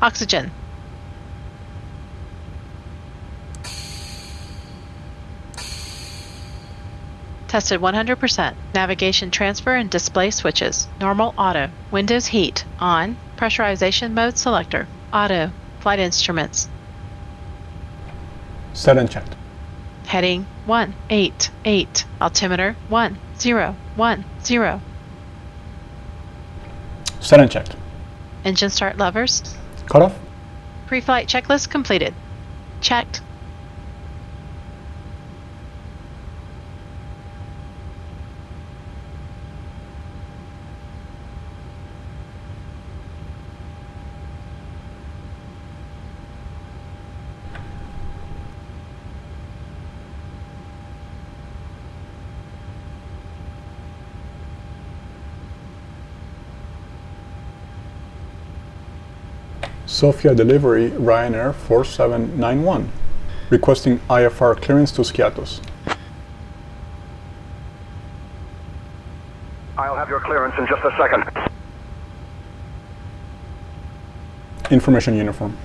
Oxygen. Tested 100%. Navigation transfer and display switches. Normal auto. Windows heat. On. Pressurization mode selector. Auto. Flight instruments. Set and checked. Heading 188. Altimeter 1010. Set and checked. Engine start levers. Cut off. Pre-flight checklist completed. Checked. Sofia delivery Ryanair 4791. Requesting IFR clearance to Skiathos. I'll have your clearance in just a second. Information uniform.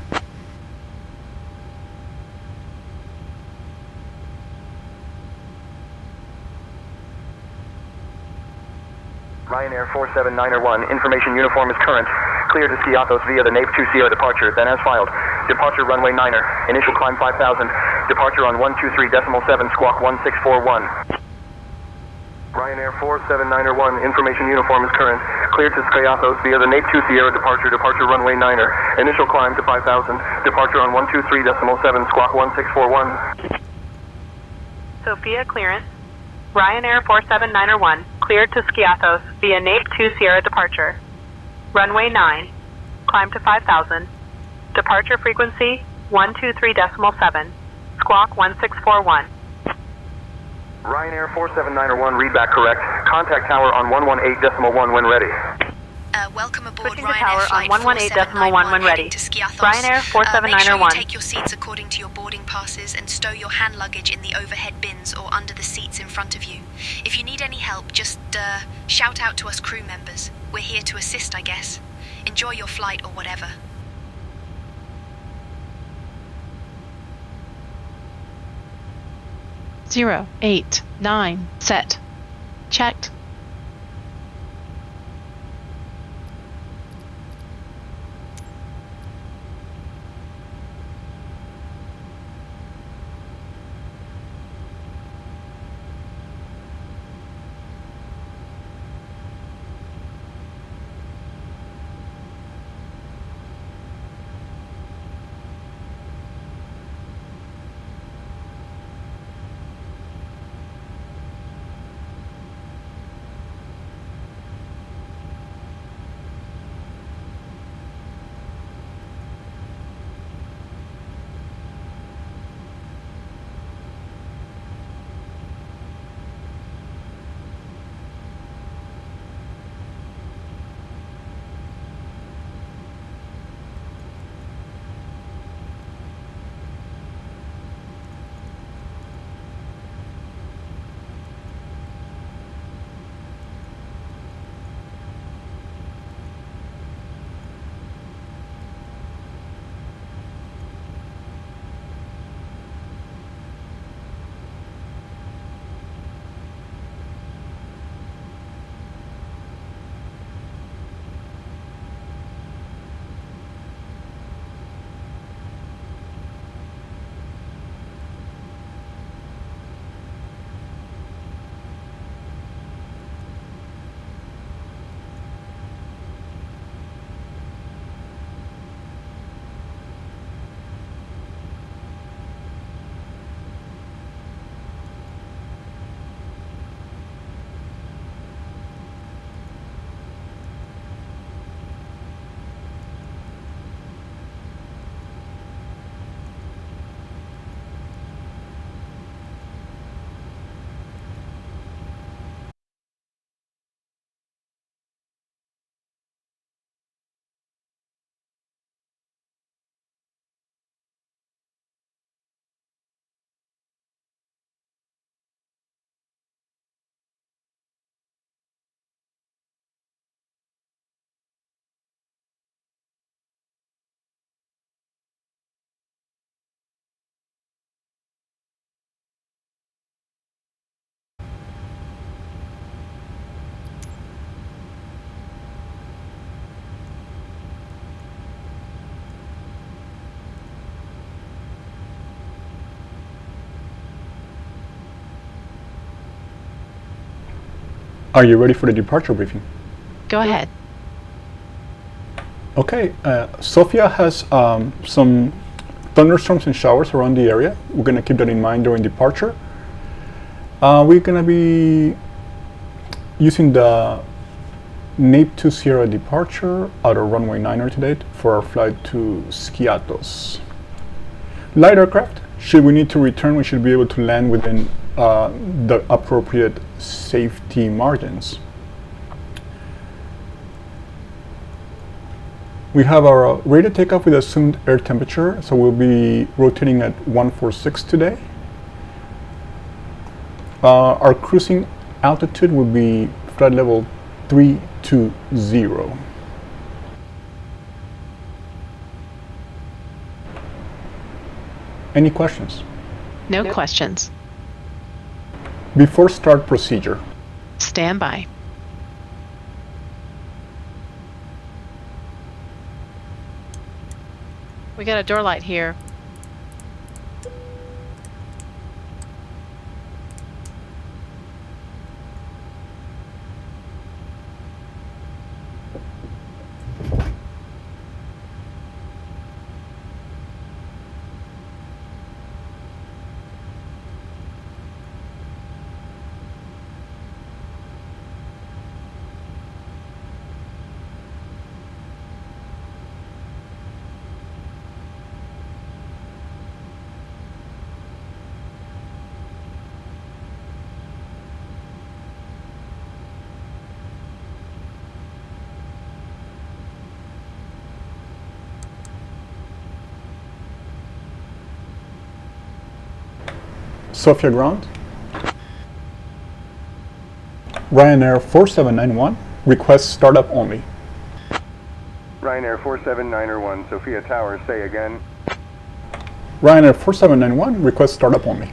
Ryanair 4791, information uniform is current. Clear to Skiathos via the Nave 2CR departure, then as filed. Departure runway 9er, initial climb 5000, departure on 123.7, squawk 1641. Ryanair 4791, information uniform is current. Clear to Skiathos via the Nave 2CR departure, departure runway 9er, initial climb to 5000, departure on 123.7, squawk 1641. Sofia clearance. Ryanair 4791, cleared to Skiathos via Nave 2 Sierra departure. Runway 9, climb to 5000, departure frequency 123.7, squawk 1641. Ryanair 4791, readback correct. Contact tower on 118.1 when ready. Welcome aboard Switching to Ryanair tower flight on 118.1 when ready. to Skiathos. Ryanair Make sure you 4791. take your seats according to your boarding passes and stow your hand luggage in the overhead bins or under the seats in front of you. If you need any help, just shout out to us crew members. We're here to assist, I guess. Enjoy your flight or whatever. 089 set. Checked. Are you ready for the departure briefing? Go ahead. Okay, Sofia has some thunderstorms and showers around the area. We're going to keep that in mind during departure. We're going to be using the Nape 2 Sierra departure out of runway 9 today for our flight to Skiathos. Light aircraft, should we need to return, we should be able to land within the appropriate safety margins. We have our rated takeoff with assumed air temperature, so we'll be rotating at 146 today. Our cruising altitude will be flight level 320. Any questions? No questions. Before start procedure. Stand by. We got a door light here. Sofia ground. Ryanair 4791, request startup only. Ryanair 47901, Sofia Tower, say again. Ryanair 4791, request startup only.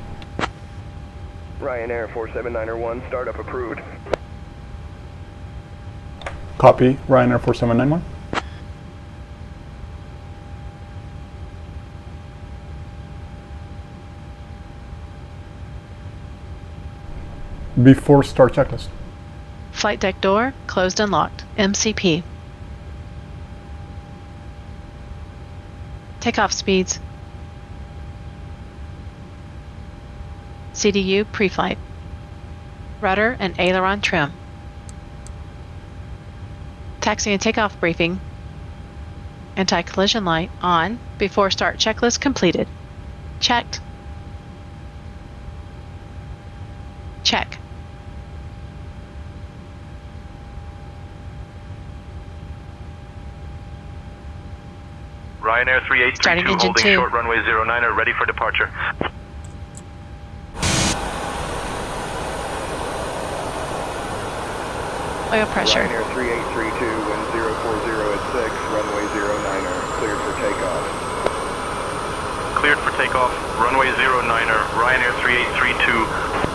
Ryanair 47901, startup approved. Copy, Ryanair 4791. Before start checklist. Flight deck door closed and locked. MCP. Takeoff speeds. CDU pre-flight. Rudder and aileron trim. Taxi and takeoff briefing. Anti-collision light on. Before start checklist completed. Checked. Check. Ryanair 3832 Starting engine holding 2. short runway 09 ready for departure. Oil pressure. Ryanair 3832, wind 040 at 6, runway 09er, cleared for takeoff. Cleared for takeoff, runway 09er, Ryanair 3832.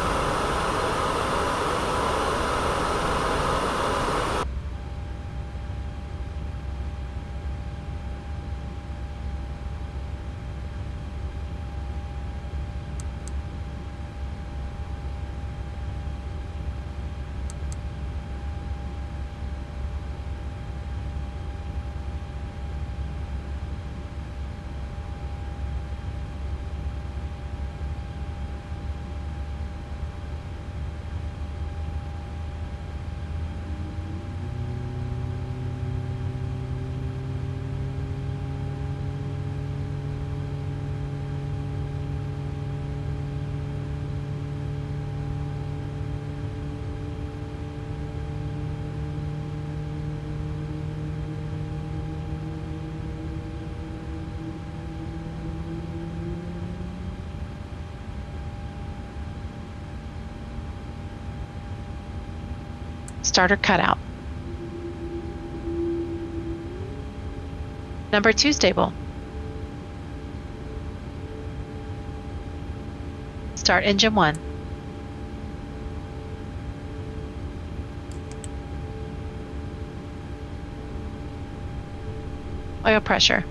Starter cutout. Number 2 stable. Start engine 1. Oil pressure.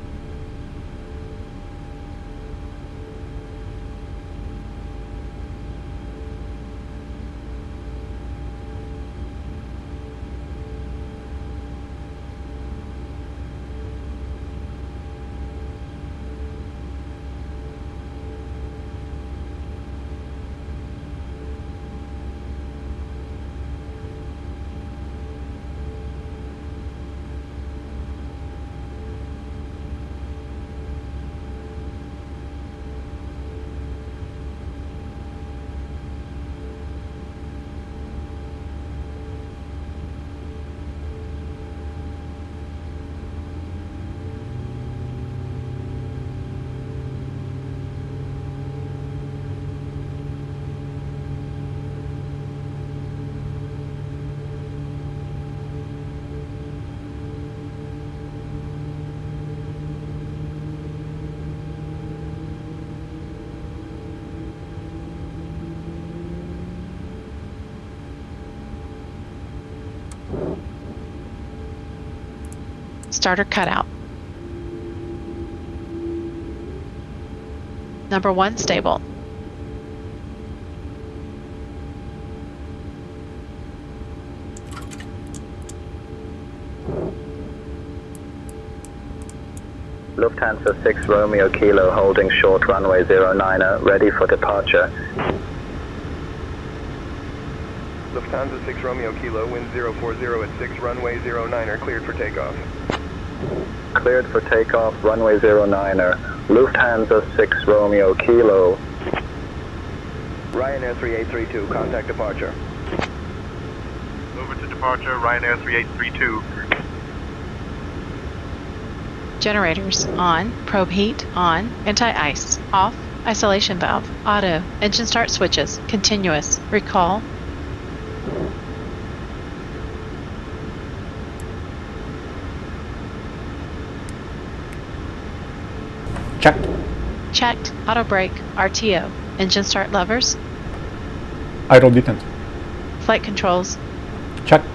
Starter cutout. Number 1 stable. Lufthansa 6 Romeo Kilo holding short runway 09er, ready for departure. Lufthansa 6 Romeo Kilo, wind 040 at 6 runway 09er, cleared for takeoff. Cleared for takeoff, runway 09er. Lufthansa 6 Romeo Kilo. Ryanair 3832, contact departure. Over to departure, Ryanair 3832. Generators on, probe heat on, anti-ice off, isolation valve, auto, engine start switches, continuous, recall. Checked. Checked, auto brake, RTO, engine start levers, Idle detent. flight controls, Checked.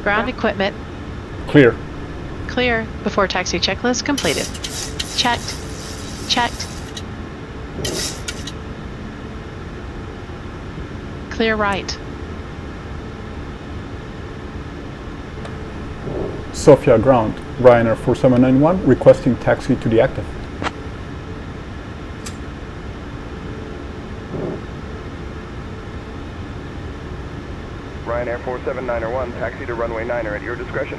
ground equipment, Clear. clear before taxi checklist completed. Checked, checked. Clear right. Sofia ground. Ryanair 4791 requesting taxi to the active. Ryanair 47901, taxi to runway 9er at your discretion.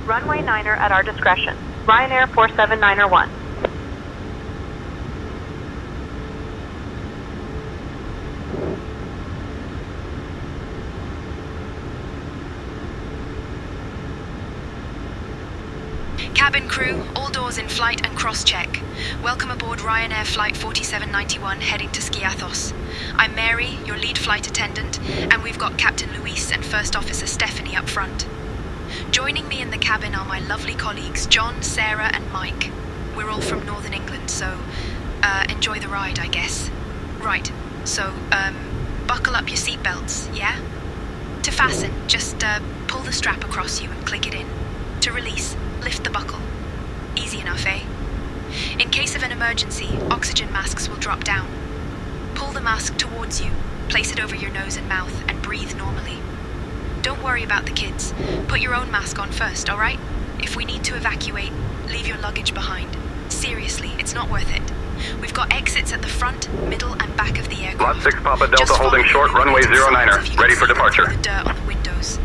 Runway 9er at our discretion. Ryanair 47901. Cabin crew, all doors in flight and cross-check. Welcome aboard Ryanair Flight 4791 heading to Skiathos. I'm Mary, your lead flight attendant, and we've got Captain Luis and First Officer Stephanie up front. Joining me in the cabin are my lovely colleagues John, Sarah and Mike. We're all from Northern England, so enjoy the ride, I guess. Right, so buckle up your seatbelts, yeah? To fasten, just pull the strap across you and click it in. To release, lift the buckle. Easy enough, eh? In case of an emergency, oxygen masks will drop down. Pull the mask towards you, place it over your nose and mouth, and breathe normally. Don't worry about the kids. Put your own mask on first, alright? If we need to evacuate, leave your luggage behind. Seriously, it's not worth it. We've got exits at the front, middle, and back of the aircraft. Lot 6 Papa Delta Just holding follow short, the runway illuminated 09er, signs if you ready can for see them departure. through the dirt on the windows.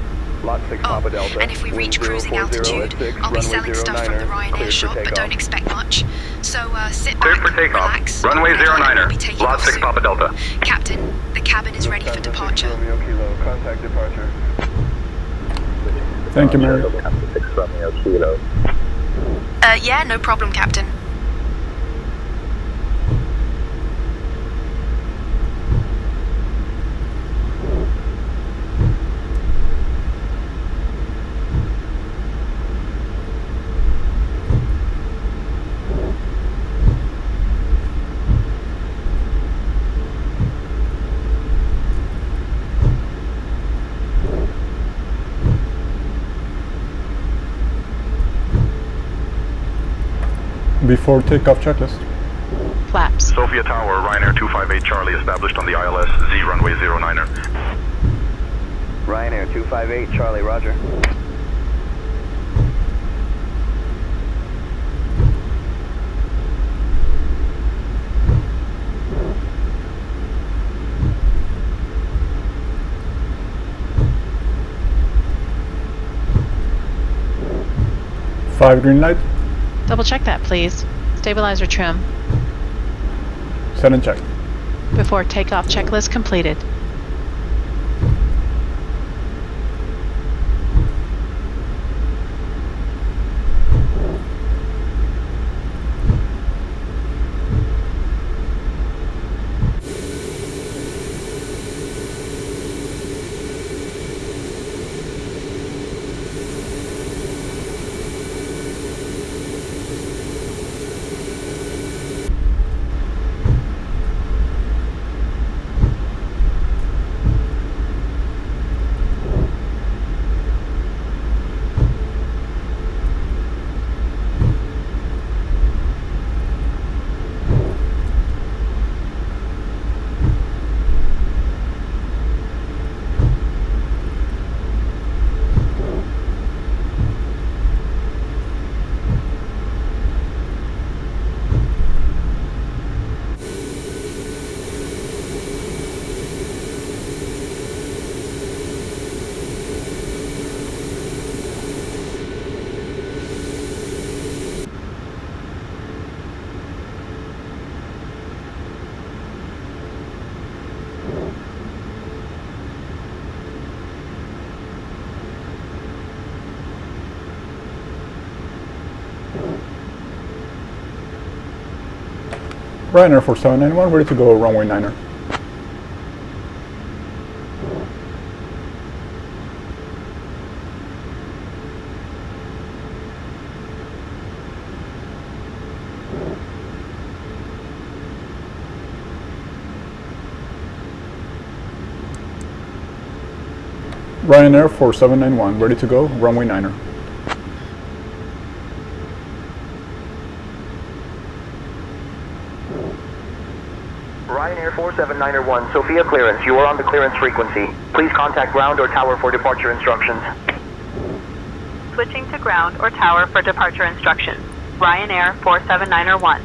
Lot 6 Oh, Papa Delta, and if we reach wind cruising 040 altitude, at 6, I'll be runway selling stuff from the 09er, Ryanair cleared for shop, but takeoff. don't expect much. So sit Cleared back, for takeoff. relax. Runway and we'll 09er, be taking Lot off 6 soon. Papa Delta. Captain, the cabin is ready for Lufthansa 6 departure. Romeo Kilo, contact departure. Thank you, Mary. Lufthansa 6 Romeo Kilo. Yeah, no problem, Captain. Before takeoff checklist. Flaps. Sofia Tower, Ryanair 258 Charlie established on the ILS, Z runway 09er. Ryanair 258, Charlie, roger. Five green light. Double check that, please. Stabilizer trim. Set and check. Before takeoff checklist completed. Ryanair 4791, ready to go, runway 9er. Ryanair 4791, ready to go, runway 9er. Ryanair 47901, Sofia clearance. You are on the clearance frequency. Please contact ground or tower for departure instructions. Switching to ground or tower for departure instructions. Ryanair 47901.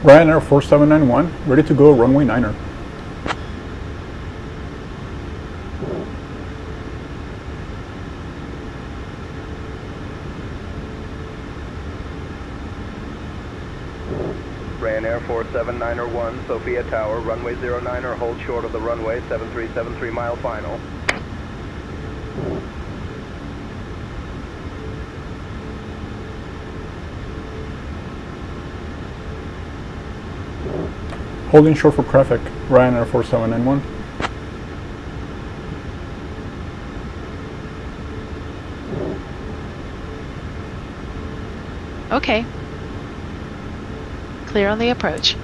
Ryanair 4791, ready to go, runway 9er. Ryanair 47901, Sofia Tower, runway 09er, hold short of the runway, 7373 mile final. Holding short for traffic, Ryanair 4791. Okay. Clear on the approach.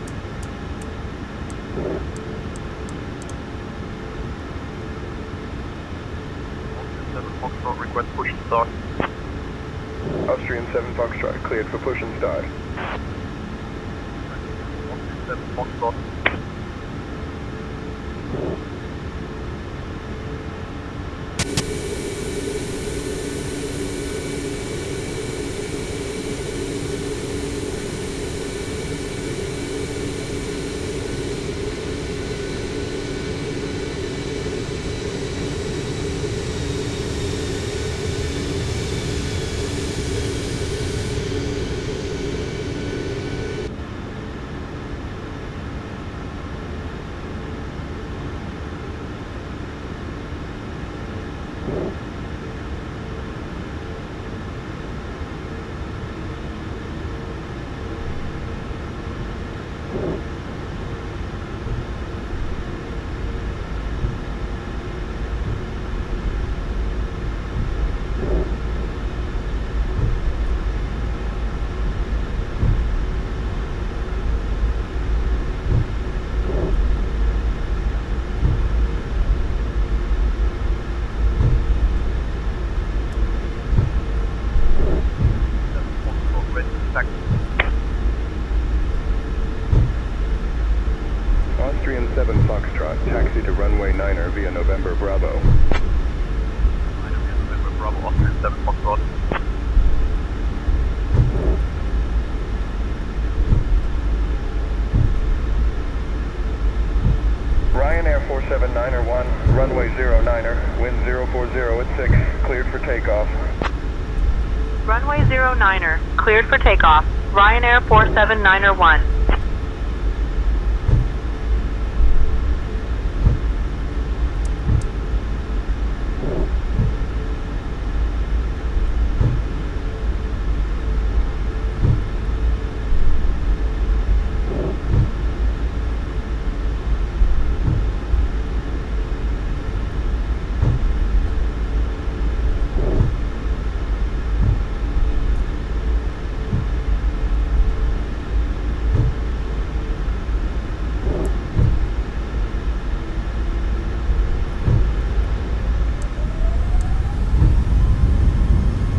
Request push and start. Austrian 7 Foxtrot, cleared for push and start. 7 Foxtrot. Austrian 7 Foxtrot, taxi to runway 9er via November Bravo. November Bravo, Austrian 7 Foxtrot. Ryanair 47901, runway 09er, wind 040 at 6, cleared for takeoff. Runway 09er, cleared for takeoff. Ryanair 47901.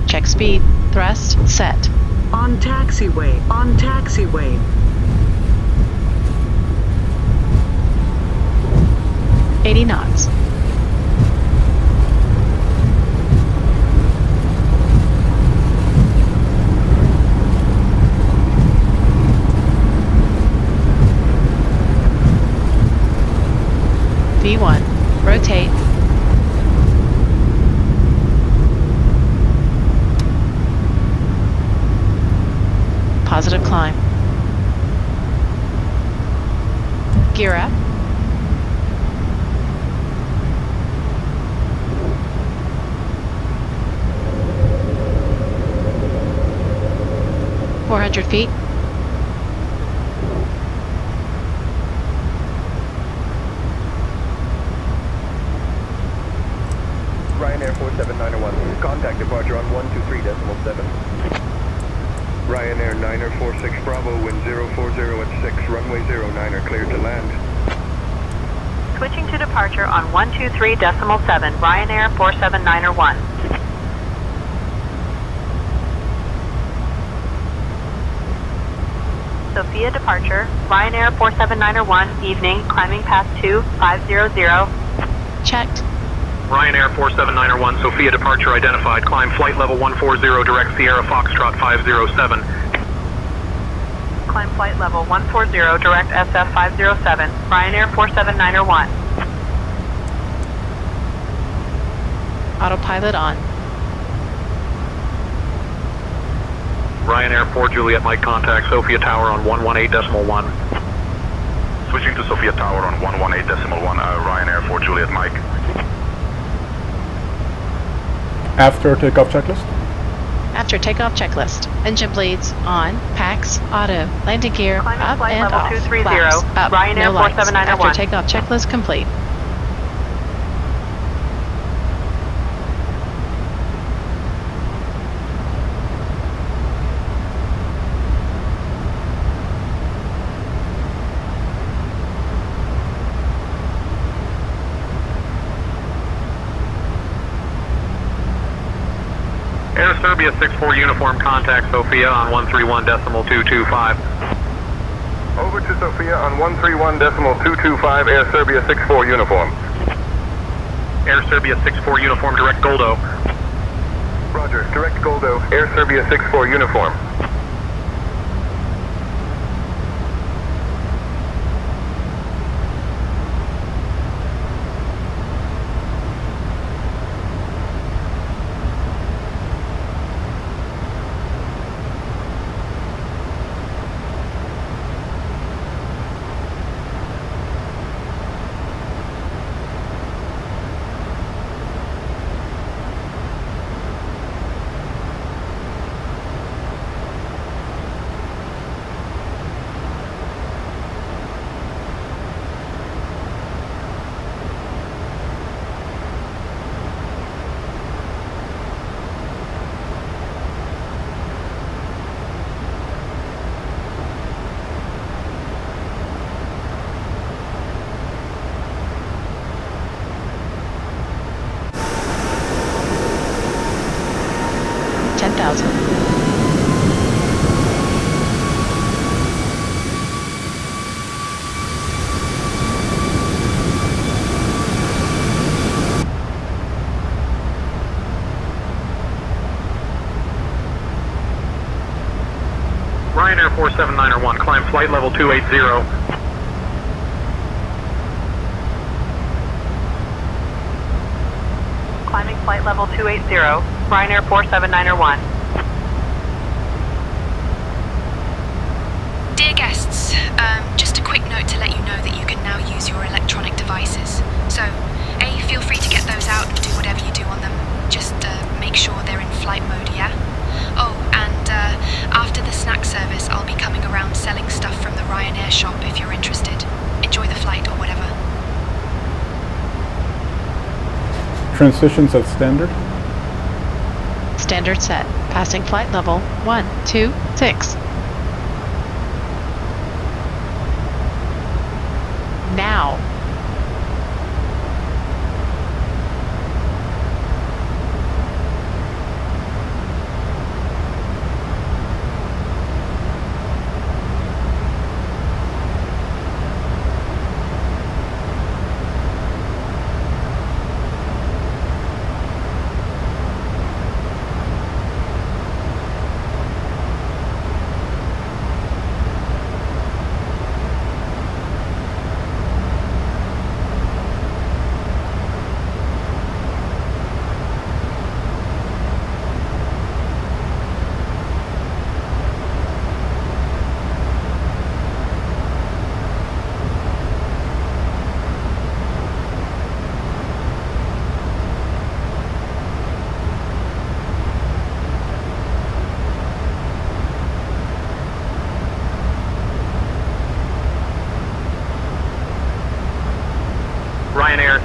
Check speed. Thrust set. On taxiway. On taxiway. 80 knots. V1, rotate. Positive climb. Gear up. .400 feet. Ryanair 47901, contact departure on 123.7. Ryanair 946 Bravo, wind 040 at 6, runway 09er, cleared to land. Switching to departure on 123.7, Ryanair 47901. Sofia departure, Ryanair 47901, evening, climbing path 2500. Checked. Ryanair 47901, Sofia departure identified. Climb flight level 140, direct Sierra Foxtrot 507. Climb flight level 140, direct SF 507, Ryanair 47901. Autopilot on. Ryanair 4 Juliet Mike contact Sofia Tower on 118.1. Switching to Sofia Tower on 118.1, Ryanair 4 Juliet Mike. After takeoff checklist. After takeoff checklist. Engine bleeds on. Packs. Auto. Landing gear. Climbing Up flight and level off. 230, Flaps. Up. Ryanair No lights. 47901. After takeoff checklist complete. Air Serbia 64 uniform contact Sofia on 131.225. Over to Sofia on 131.225, Air Serbia 64 uniform. Air Serbia 64 uniform direct Goldo. Roger, direct Goldo, Air Serbia 64 uniform. Ryanair 47901, climb flight level 280. Climbing flight level 280, Ryanair 47901. Dear guests, just a quick note to let you know that you can now use your electronic devices. So, A, feel free to get those out and do whatever you do on them. Just make sure they're in flight mode, yeah? Oh, and after the snack service, I'll be coming around selling stuff from the Ryanair shop if you're interested. Enjoy the flight or whatever. Transitions at standard. Standard set. Passing flight level 126. Now.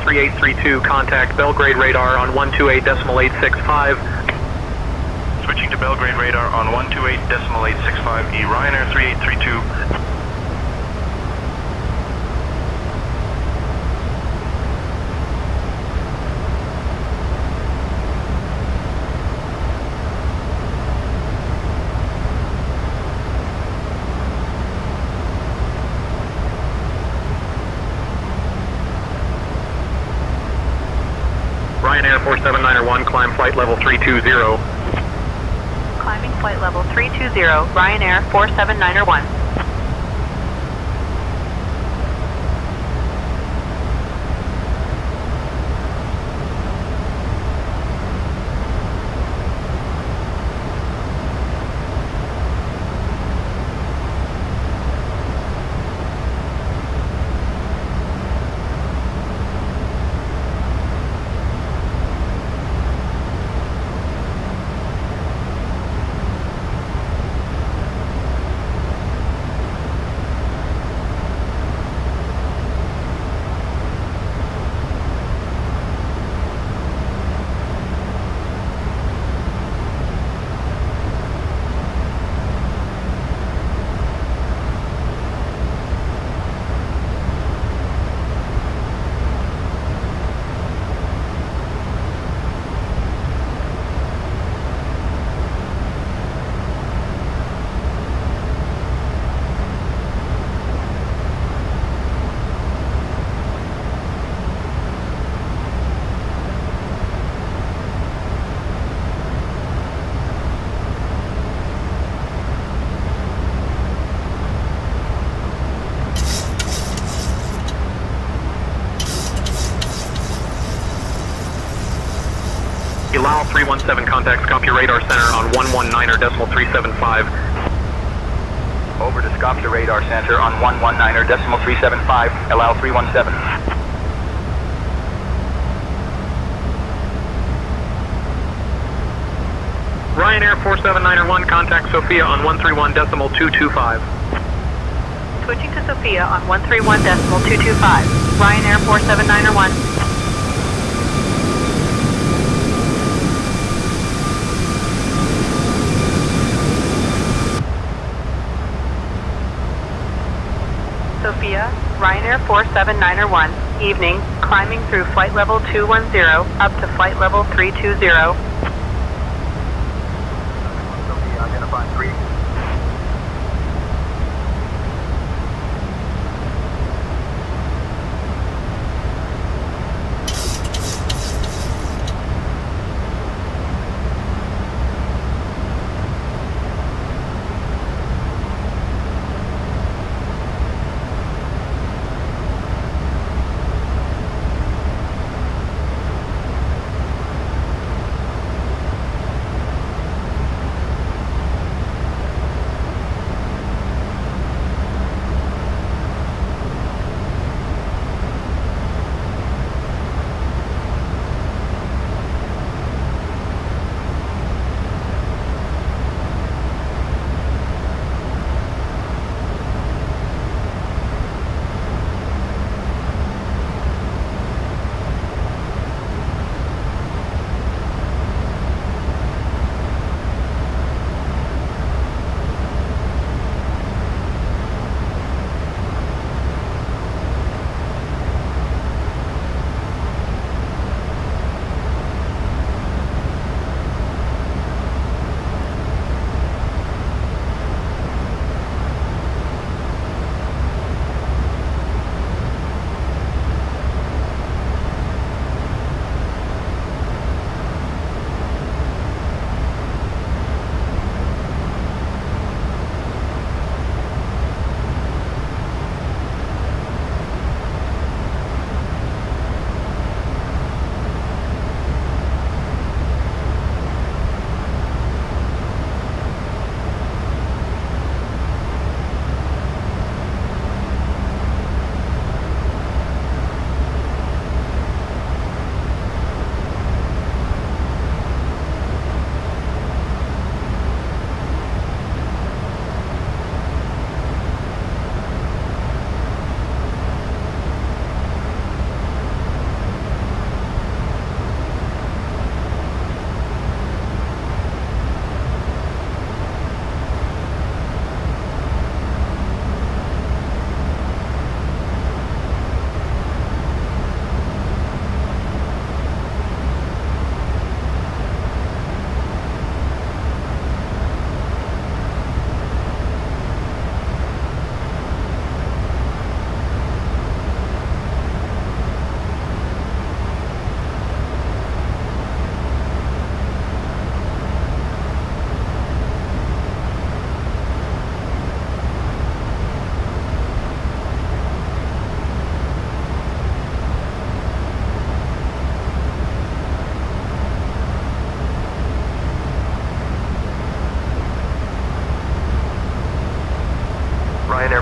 3832, contact Belgrade radar on 128.865. Switching to Belgrade radar on 128.865, Ryanair 3832. Ryanair 47901, climb flight level 320. Climbing flight level 320, Ryanair 47901. Allow 317, contact Skopje radar center on 119.375. Over to Skopje radar center on 119.375, allow 317. Ryanair 47901, contact Sofia on 131.225. Switching to Sofia on 131.225, Ryanair 47901. Sofia, Ryanair 47901, evening, climbing through flight level 210 up to flight level 320. Sofia, identify 3.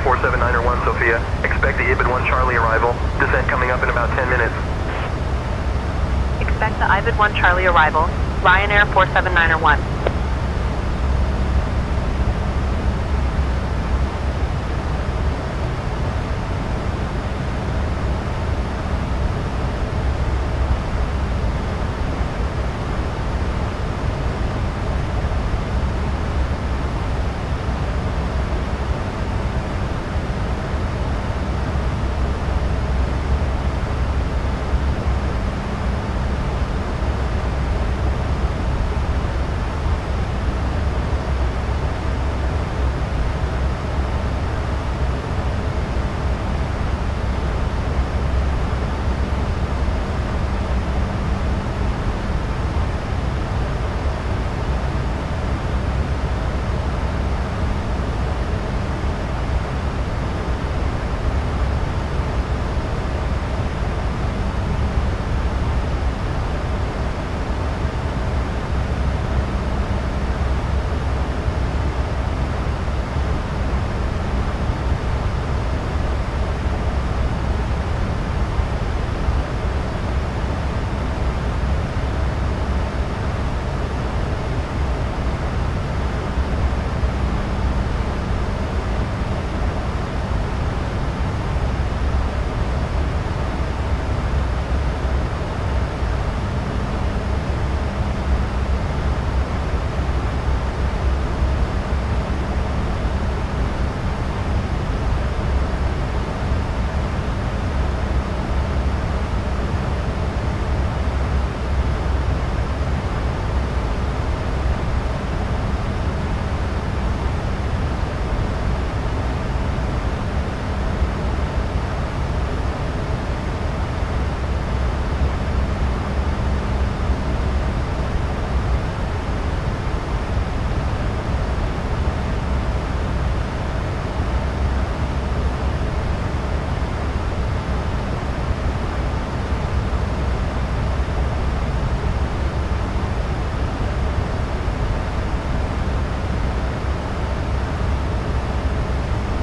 Ryanair 47901, Sofia. Expect the IBID 1 Charlie arrival. Descent coming up in about 10 minutes. Expect the IBID 1 Charlie arrival. Ryanair 47901.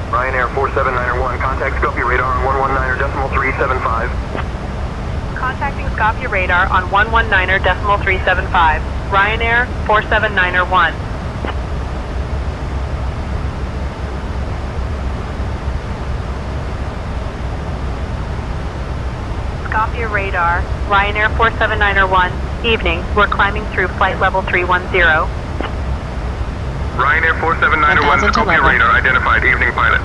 Ryanair 47901, contact Skopje radar on 119.375. Contacting Skopje radar on 119.375. Ryanair 47901. Skopje radar, Ryanair 47901. Evening, we're climbing through flight level 310. Ryanair 47901, 1000 to Skopje level. radar identified. Evening, pilot.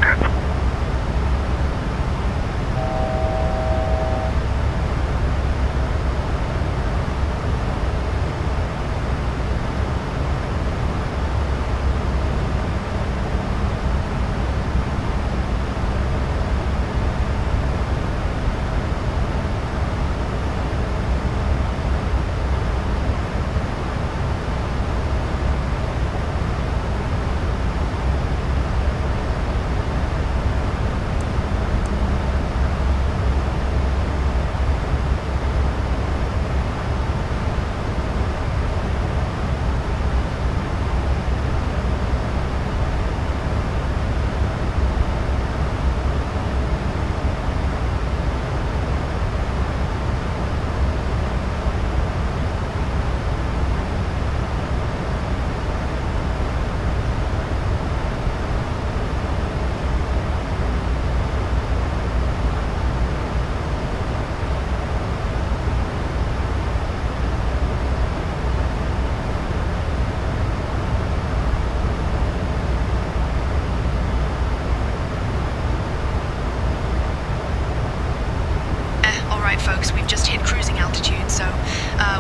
Folks, we've just hit cruising altitude, so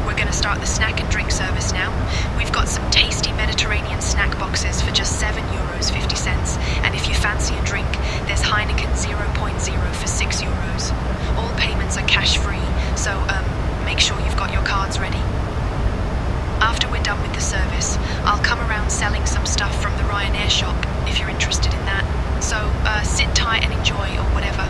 we're going to start the snack and drink service now. We've got some tasty Mediterranean snack boxes for just €7.50, and if you fancy a drink, there's Heineken 0.0 for €6. All payments are cash free, so make sure you've got your cards ready. After we're done with the service, I'll come around selling some stuff from the Ryanair shop if you're interested in that. So sit tight and enjoy, or whatever.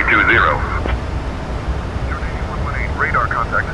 320. Jordanian 118, radar contact.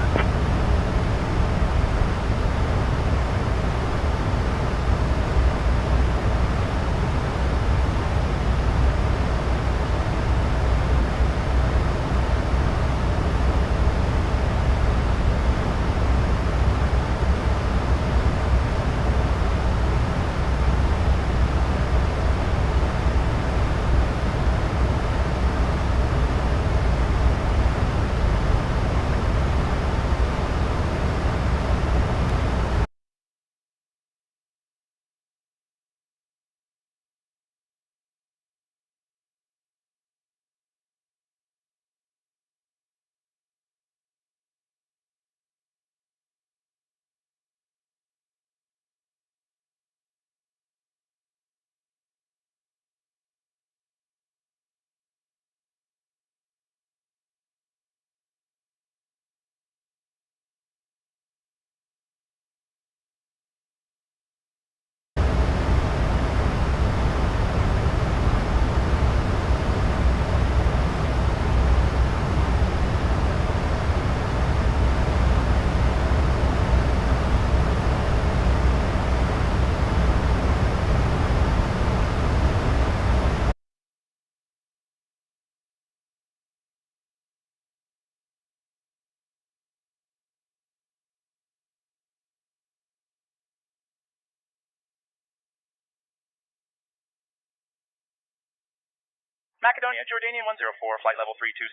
Macedonia, Jordanian 104, flight level 320.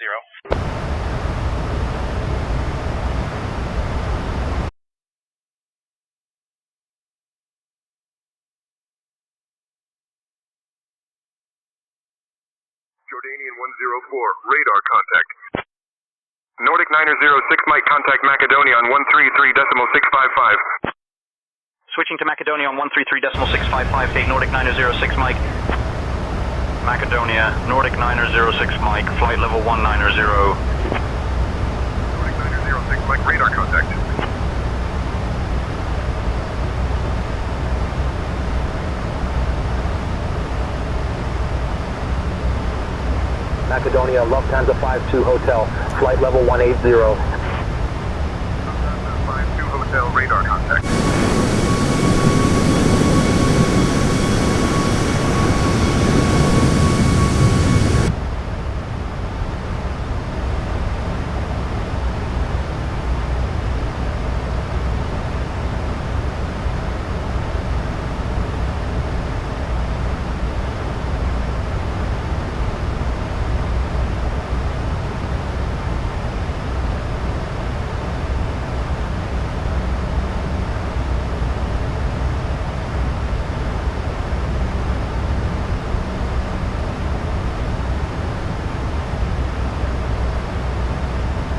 Jordanian 104, radar contact. Nordic 906 Mike, contact Macedonia on 133.655. Switching to Macedonia on 133.655, take Nordic 906 Mike. Macedonia, Nordic 906 Mike, flight level 190. Nordic 906, Mike, radar contact. Macedonia, Lufthansa 52 Hotel, flight level 180. Lufthansa 52 Hotel, radar contact.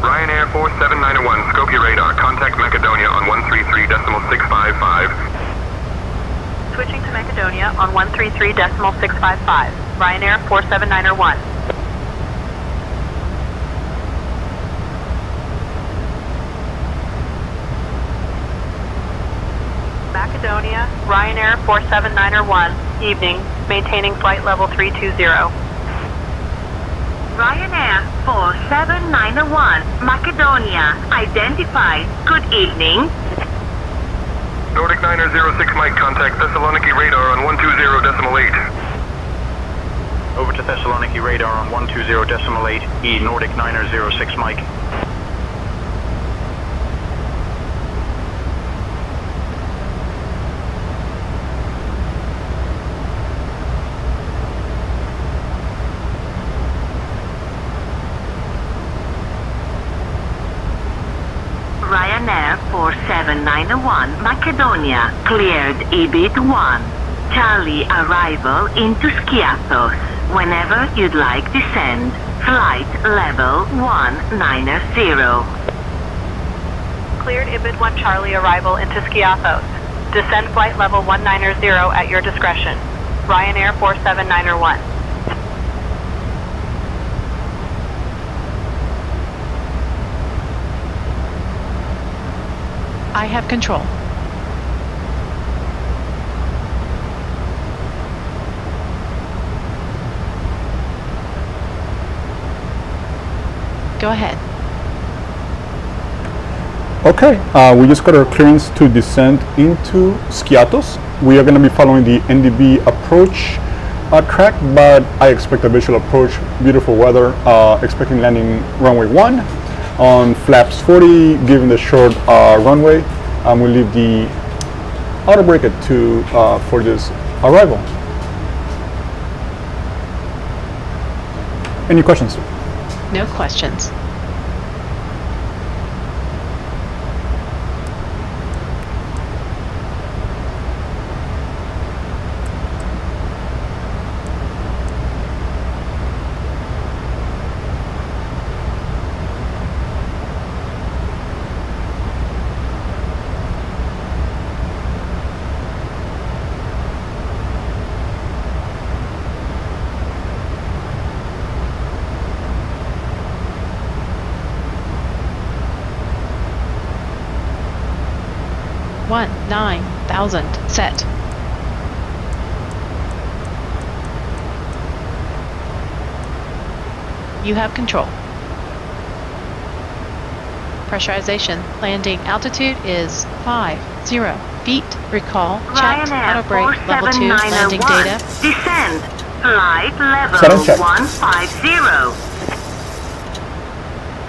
Ryanair 47901, scope your radar. Contact Macedonia on 133.655. Switching to Macedonia on 133.655. Ryanair 47901. Macedonia, Ryanair 47901, evening, maintaining flight level 320. Ryanair 47901, Macedonia, identified. Good evening. Nordic 906 Mike, contact Thessaloniki radar on 120.8. Over to Thessaloniki radar on 120.8, E Nordic 906 Mike. Ryanair 4791, Macedonia, cleared EBIT 1. Charlie arrival into Skiathos. Whenever you'd like descend. Flight level 190. Cleared IBID 1 Charlie arrival into Skiathos. Descend flight level 190 at your discretion. Ryanair 47901. I have control. Go ahead. Okay, we just got our clearance to descend into Skiathos. We are going to be following the NDB approach track, but I expect a visual approach, beautiful weather, expecting landing runway 1 on flaps 40, given the short runway. We'll leave the auto brake at 2 for this arrival. Any questions? No questions. One 9,000 set. You have control. Pressurization. Landing altitude is 50 feet. Recall. Checked. Ryanair Auto brake. Level 2. Landing 4791. data. Descend. Flight Set and level check. 150.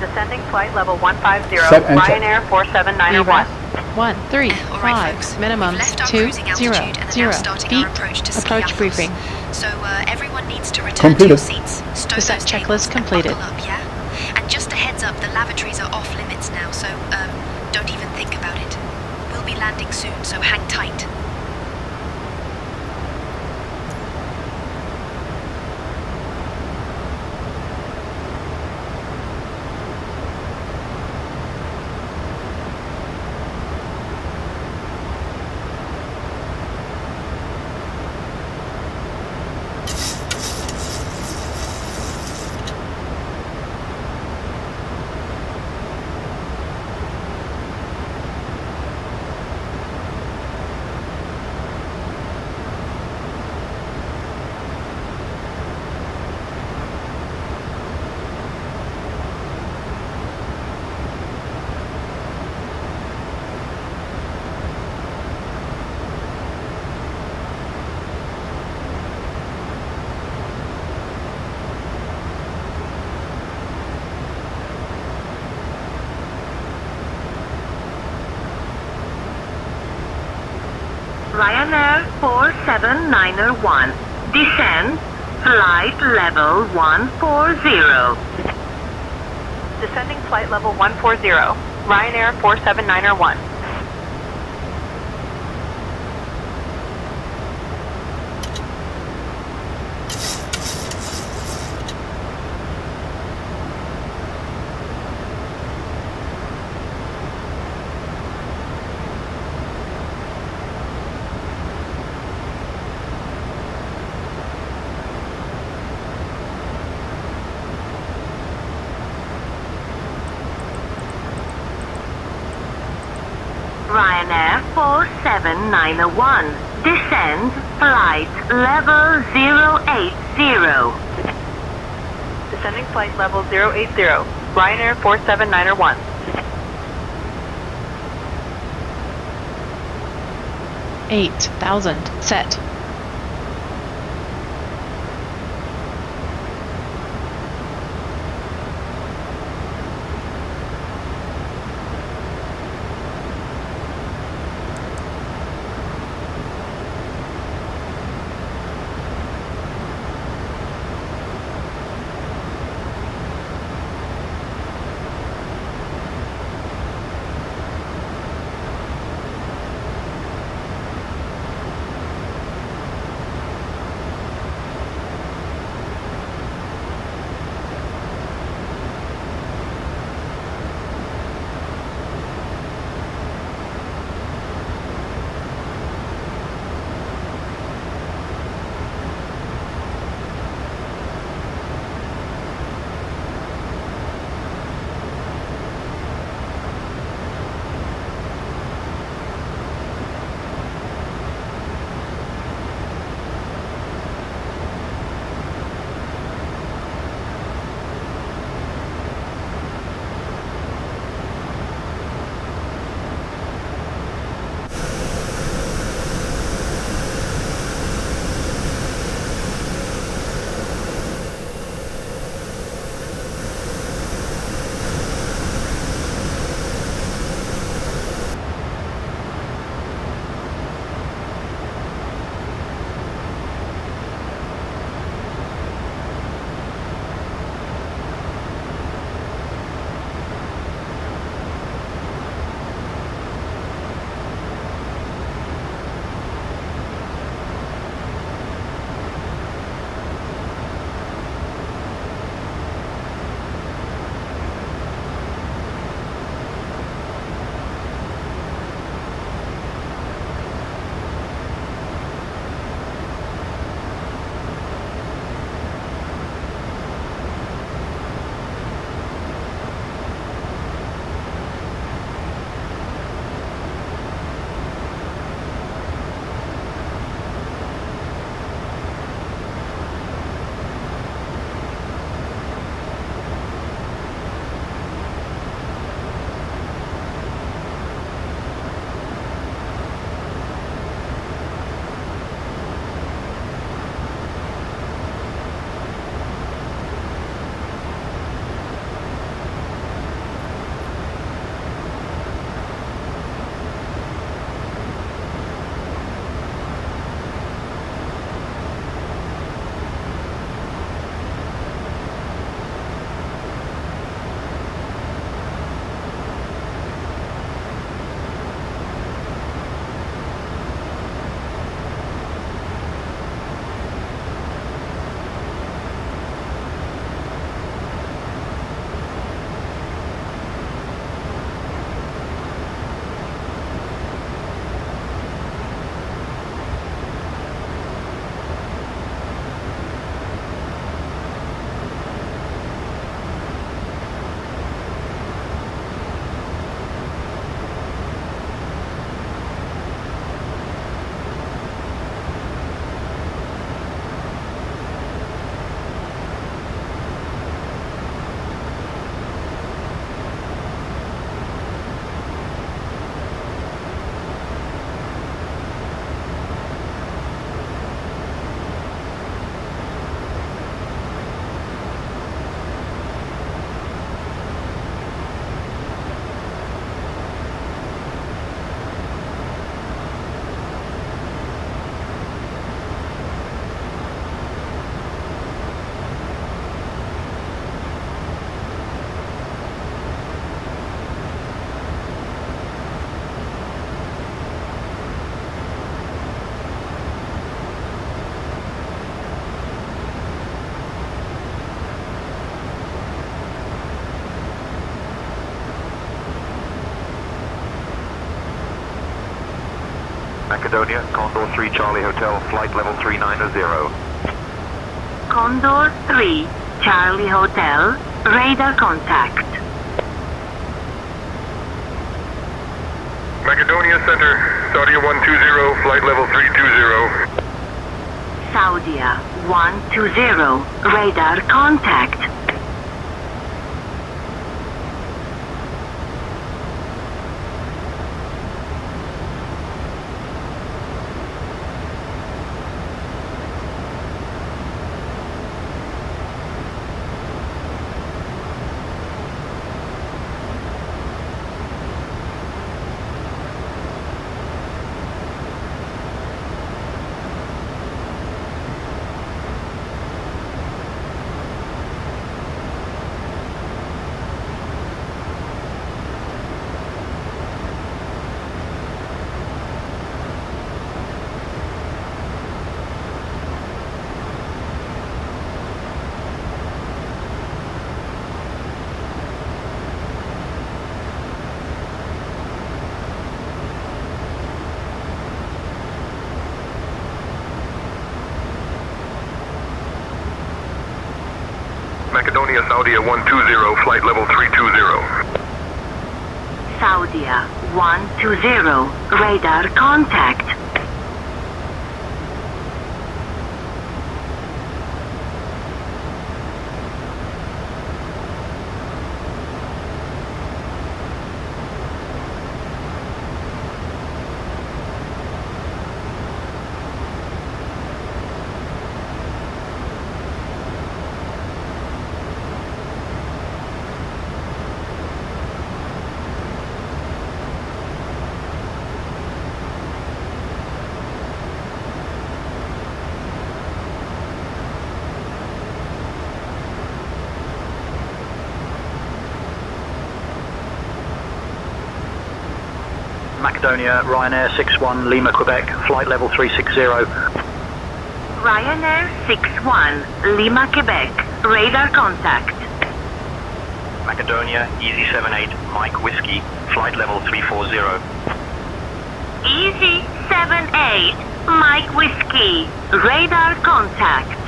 Descending flight level 150, Set and check. Ryanair 47901. 135. Minimum We've left our 200 cruising altitude and are now starting feet. our approach to Approach Skiathos. briefing. So everyone needs to return to your seats. Stow Descent those checklist tables and completed. buckle up, yeah? And just a heads up, the lavatories are off limits now, so don't even think about it. We'll be landing soon, so hang tight. Ryanair 47901. Descend. Flight level 140. Descending flight level 140, Ryanair 47901. Ryanair 47901. Descend. Flight level 080. Descending flight level 080, Ryanair 47901. Eight 8,000 set. Macedonia, Condor 3 Charlie Hotel, flight level 390. Condor 3, Charlie Hotel, radar contact. Macedonia Center, Saudia 120, flight level 320. Saudia 120, radar contact. Macedonia, Saudia 120, flight level 320. Saudia 120, radar contact. Macedonia, Ryanair 61 Lima, Quebec, flight level 360. Ryanair 61, Lima, Quebec, radar contact. Macedonia, Easy 78 Mike Whiskey, flight level 340. Easy 78, Mike Whiskey, radar contact.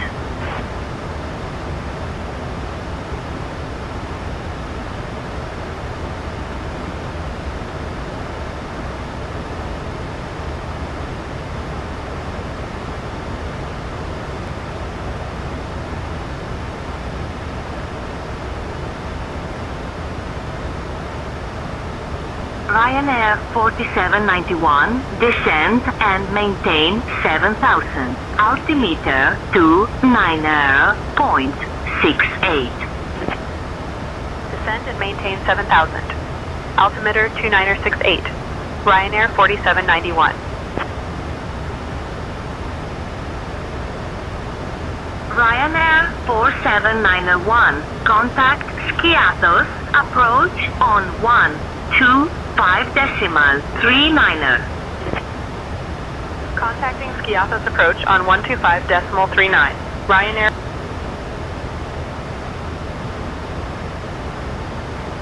Ryanair 4791, descend and maintain 7000, altimeter 290.68. Descend and maintain 7,000. Altimeter 2968. Ryanair 4791. Ryanair 47901, contact Skiathos, approach on 125.39. Contacting Skiathos approach on 125.39. Ryanair.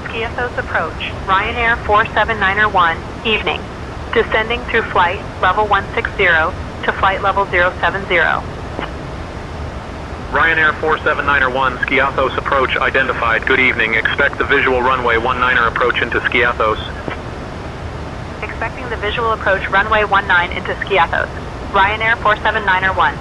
Skiathos approach. Ryanair 47901, evening. Descending through flight level 160 to flight level 070. Ryanair 47901, Skiathos approach identified. Good evening. Expect the visual runway 19er approach into Skiathos. Expecting the visual approach runway 19 into Skiathos. Ryanair 47901.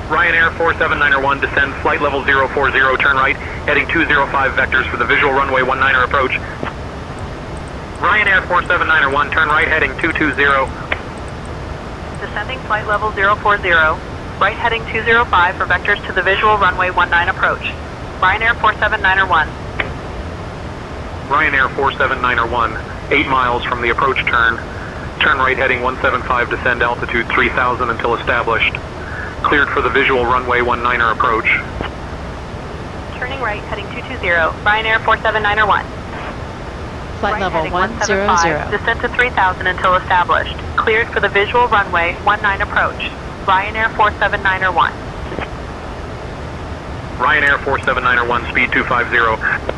Ryanair 47901, descend flight level 040, turn right, heading 205 vectors for the visual runway 19er approach. Ryanair 47901, turn right, heading 220. Descending flight level 040, right heading 205 for vectors to the visual runway 19 approach. Ryanair 47901. Ryanair 47901, 8 miles from the approach turn. Turn right heading 175, descend altitude 3000 until established. Cleared for the visual runway 19er approach. Turning right heading 220, Ryanair 47901. Flight level 100. Descent to 3000 until established. Cleared for the visual runway 19 approach. Ryanair 47901. Ryanair 47901, speed 250.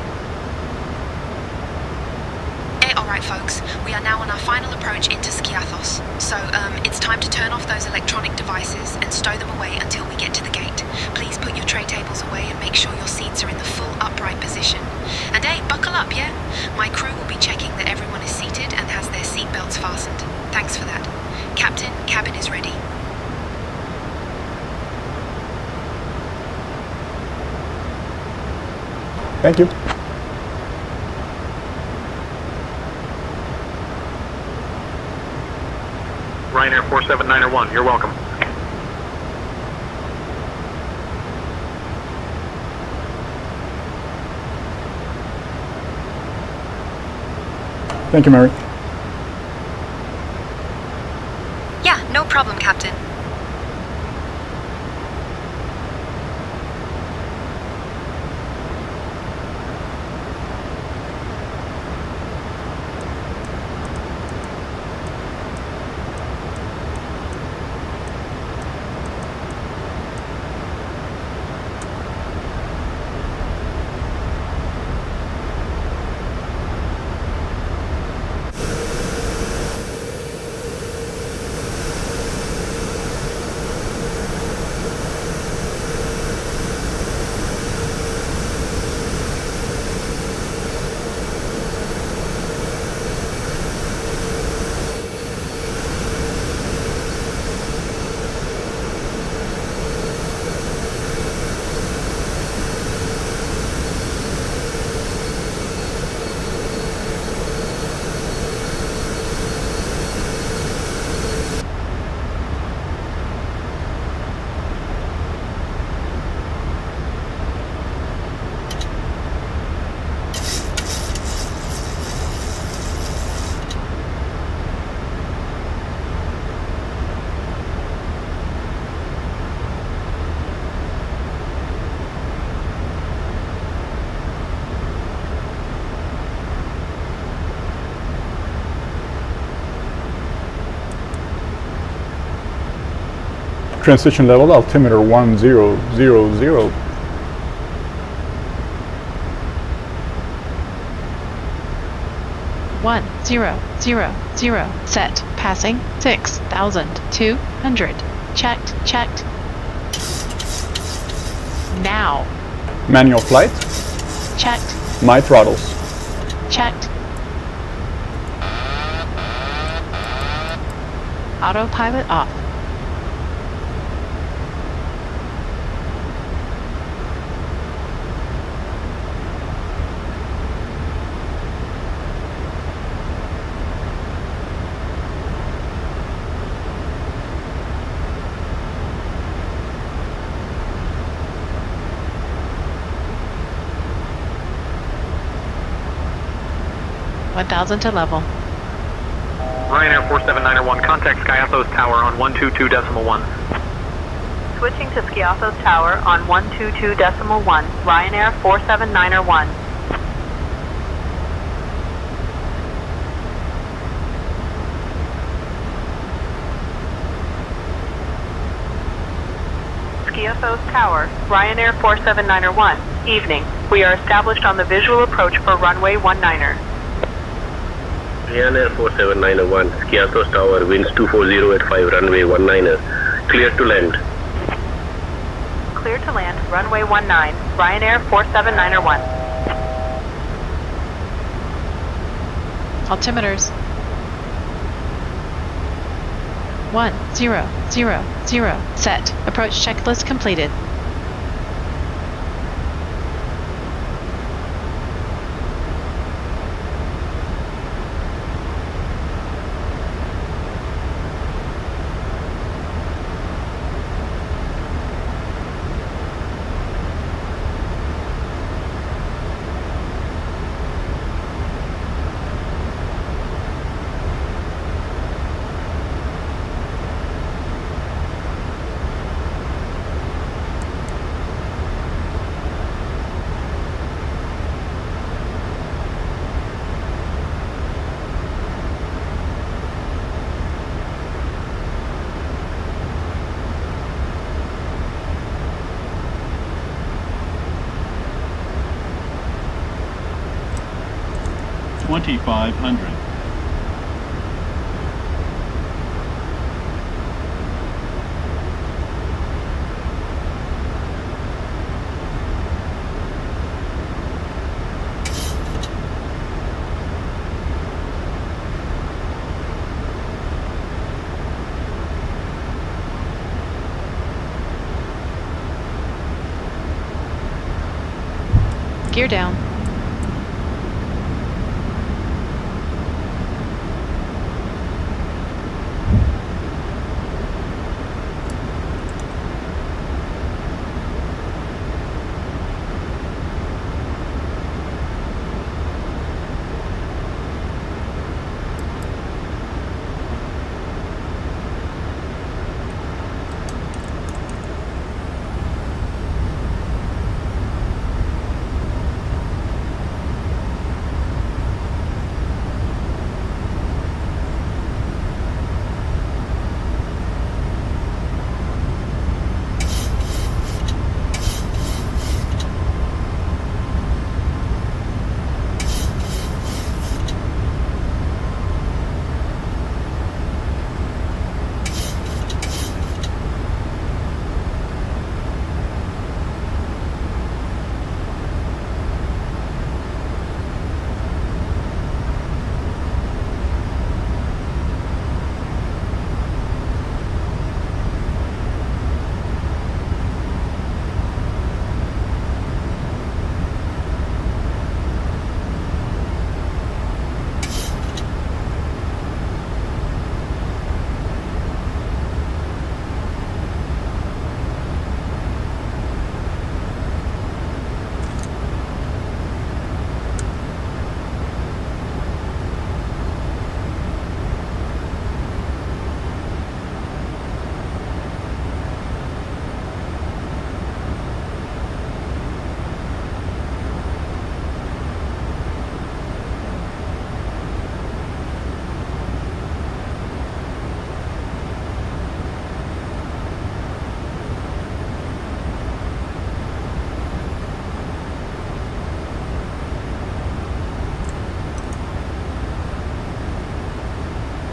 Alright folks, we are now on our final approach into Skiathos. So, it's time to turn off those electronic devices and stow them away until we get to the gate. Please put your tray tables away and make sure your seats are in the full upright position. And hey, buckle up, yeah? My crew will be checking that everyone is seated and has their seat belts fastened. Thanks for that. Captain, cabin is ready. Thank you. Ryanair 47901, you're welcome. Thank you, Mary. Yeah, no problem, Captain. Transition level altimeter 1000. 1000. Set. Passing 6,200. Checked. Now. Manual flight. Checked. My throttles. Checked. Autopilot off. $1,000 to level. Ryanair 47901, contact Skiathos Tower on 122.1. Switching to Skiathos Tower on 122.1, Ryanair 47901. Skiathos Tower, Ryanair 47901, evening. We are established on the visual approach for runway 19er. Ryanair 47901, Skiathos Tower, winds 240 at 5, runway 19er. Clear to land. Clear to land, runway 19, Ryanair 47901. Altimeters. 1000. Set. Approach checklist completed. $2,500. Gear down.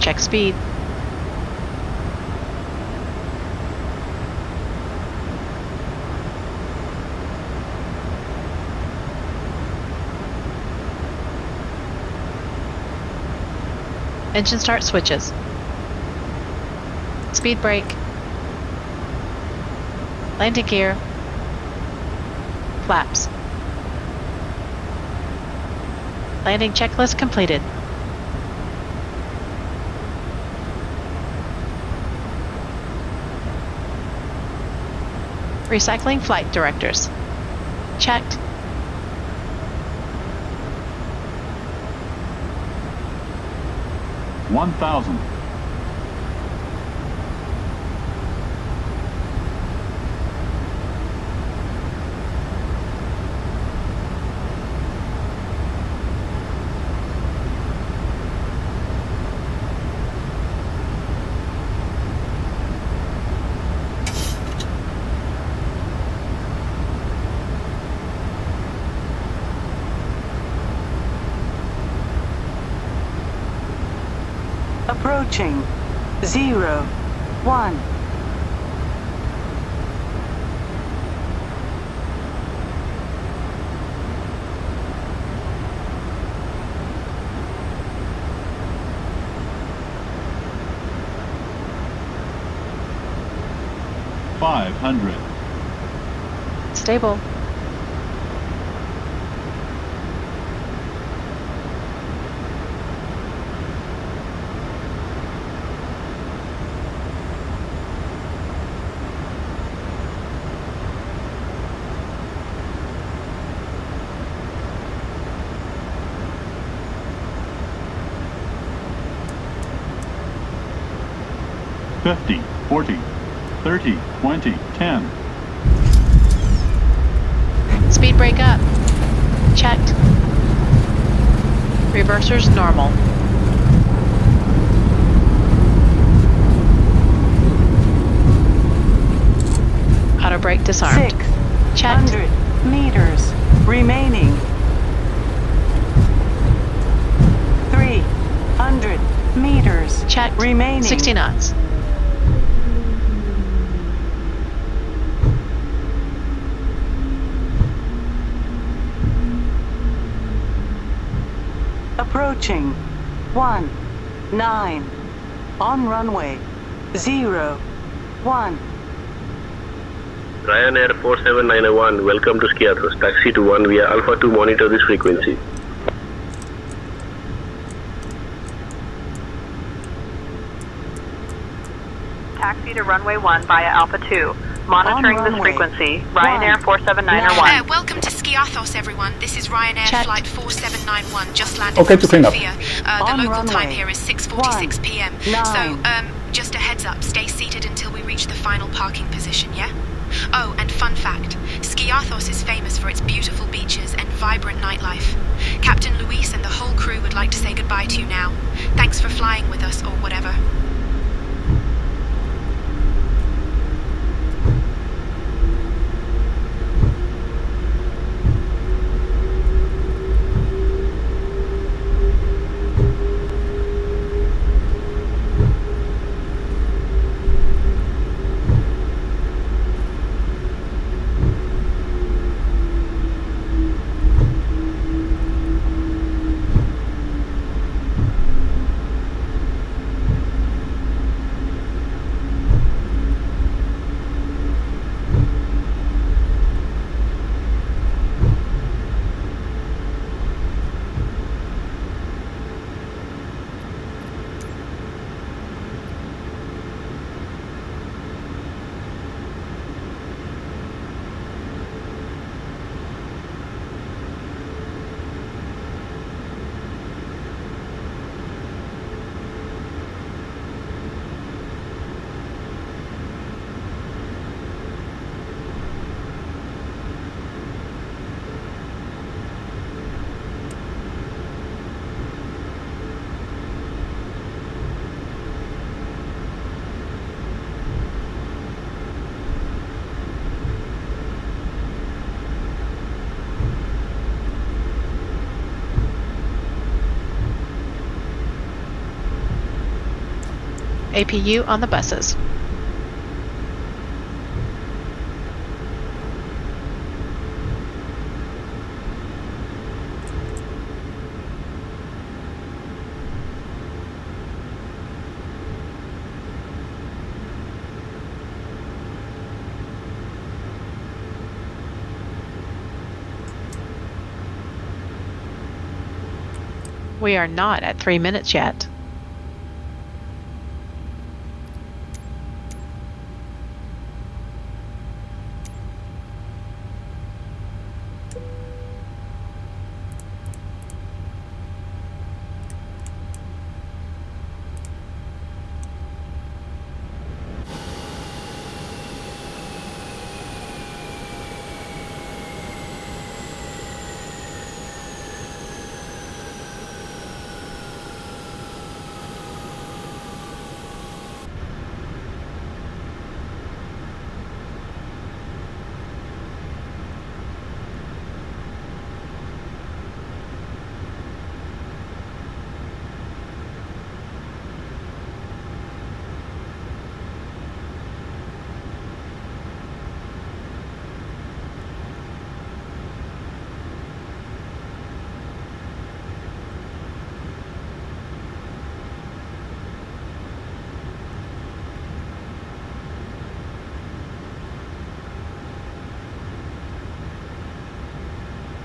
Check speed. Engine start switches. Speed brake. Landing gear. Flaps. Landing checklist completed. Recycling flight directors. Checked. $1,000. Approaching 0, 1. 500. Stable. $50, $40, $30, $20, $10. Speed brake up. Checked. Reversers normal. Auto brake disarmed. 600 meters remaining. 300 meters checked. Remaining. 60 knots. Approaching 19 on runway 01. Ryanair 47901, welcome to Skiathos. Taxi to 1 via Alpha 2, monitor this frequency. Taxi to runway 1 via Alpha 2. Monitoring this frequency. Ryanair 47901. Welcome to Skiathos, everyone. This is Ryanair flight 4791, just landed Okay, from to clean up. Sofia. The local time here is 6:46 p.m. So, just a heads up, stay seated until we reach the final parking position, yeah? Oh, and fun fact, Skiathos is famous for its beautiful beaches and vibrant nightlife. Captain Luis and the whole crew would like to say goodbye to you now. Thanks for flying with us, or whatever. APU on the buses. We are not at 3 minutes yet.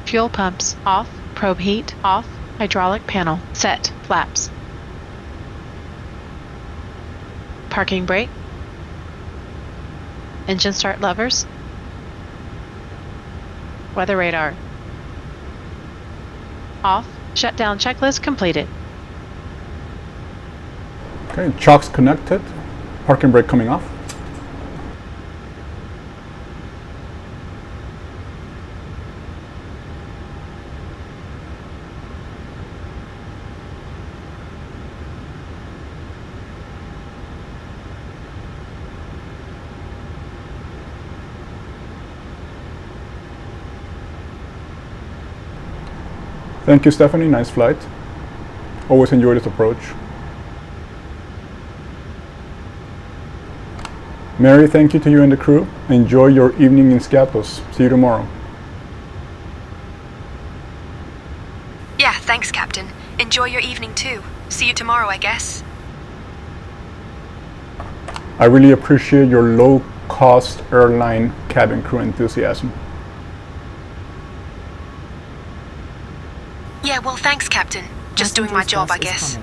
Fuel pumps off. Probe heat off. Hydraulic panel set. Flaps. Parking brake. Engine start levers. Weather radar off. Shutdown checklist completed. Okay, chocks connected. Parking brake coming off. Thank you, Stephanie. Nice flight. Always enjoy this approach. Mary, thank you to you and the crew. Enjoy your evening in Skiathos. See you tomorrow. Yeah, thanks, Captain. Enjoy your evening too. See you tomorrow, I guess. I really appreciate your low-cost airline cabin crew enthusiasm. Yeah, well, thanks, Captain. Just doing my job, I guess.